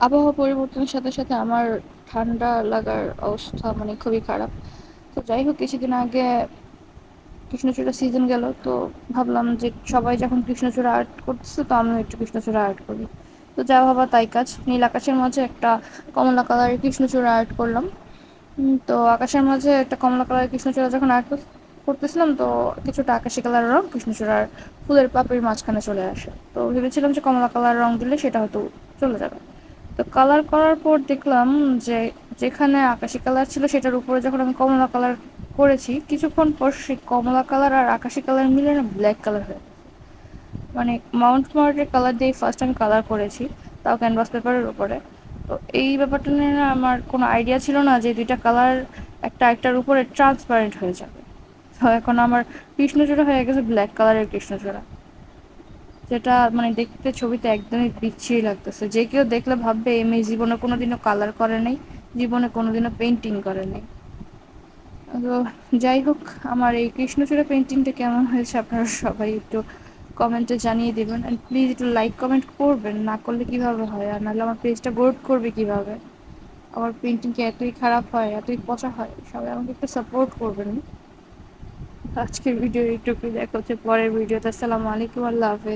আবহাওয়া পরিবর্তনের সাথে সাথে আমার ঠান্ডা লাগার অবস্থা মানে খুবই খারাপ। তো যাই হোক, কিছুদিন আগে কৃষ্ণচূড়া সিজন গেল, তো ভাবলাম যে সবাই যখন কৃষ্ণচূড়া আর্ট করতেছে তো আমিও একটু কৃষ্ণচূড়া আর্ট করি। তো যা ভাবা তাই কাজ, নীল আকাশের মাঝে একটা কমলা কালারের কৃষ্ণচূড়া আর্ট করলাম। তো আকাশের মাঝে একটা কমলা কালারের কৃষ্ণচূড়া যখন আর্ট করতেছিলাম, তো কিছুটা আকাশি কালার রং কৃষ্ণচূড়ার ফুলের পাপড়ির মাঝখানে চলে আসে। তো ভেবেছিলাম যে কমলা কালার রং দিলে সেটা হয়তো চলে যাবে। তো কালার করার পর দেখলাম যে যেখানে আকাশি কালার ছিল সেটার উপরে যখন আমি কমলা কালার করেছি, কিছুক্ষণ পর সেই কমলা কালার আর আকাশি কালার মিলে না ব্ল্যাক কালার হয়ে গেছে। মানে মাউন্ট মার্টের কালার দিয়ে ফার্স্ট আমি কালার করেছি, তাও ক্যানভাস পেপারের উপরে। তো এই ব্যাপারটা নিয়ে না আমার কোনো আইডিয়া ছিল না যে দুইটা কালার একটা একটার উপরে ট্রান্সপারেন্ট হয়ে যাবে। তো এখন আমার কৃষ্ণচূড়া হয়ে গেছে ব্ল্যাক কালারের কৃষ্ণচূড়া, যেটা মানে দেখতে ছবিতে একদমই বিচ্ছিরি লাগতেছে। যে কেউ দেখলে ভাববে এই মেয়ে জীবনে কোনোদিনও কালার করে নাই, জীবনে কোনোদিনও পেন্টিং করে নাই। তো যাই হোক, আমার এই কৃষ্ণচূড়া পেন্টিংটা কেমন হয়েছে আপনারা সবাই একটু কমেন্টে জানিয়ে দেবেন। অ্যান্ড প্লিজ একটু লাইক কমেন্ট করবেন, না করলে কীভাবে হয়, আর নাহলে আমার পেজটা গ্রোথ করবে কীভাবে। আমার পেন্টিং কি এতই খারাপ হয়, এতই পচা হয়? সবাই আমাকে একটু সাপোর্ট করবেন। আজকের ভিডিও এইটুকুই, দেখা হচ্ছে পরের ভিডিওতে। আসসালামু আলাইকুম, আল্লাহ হাফেজ।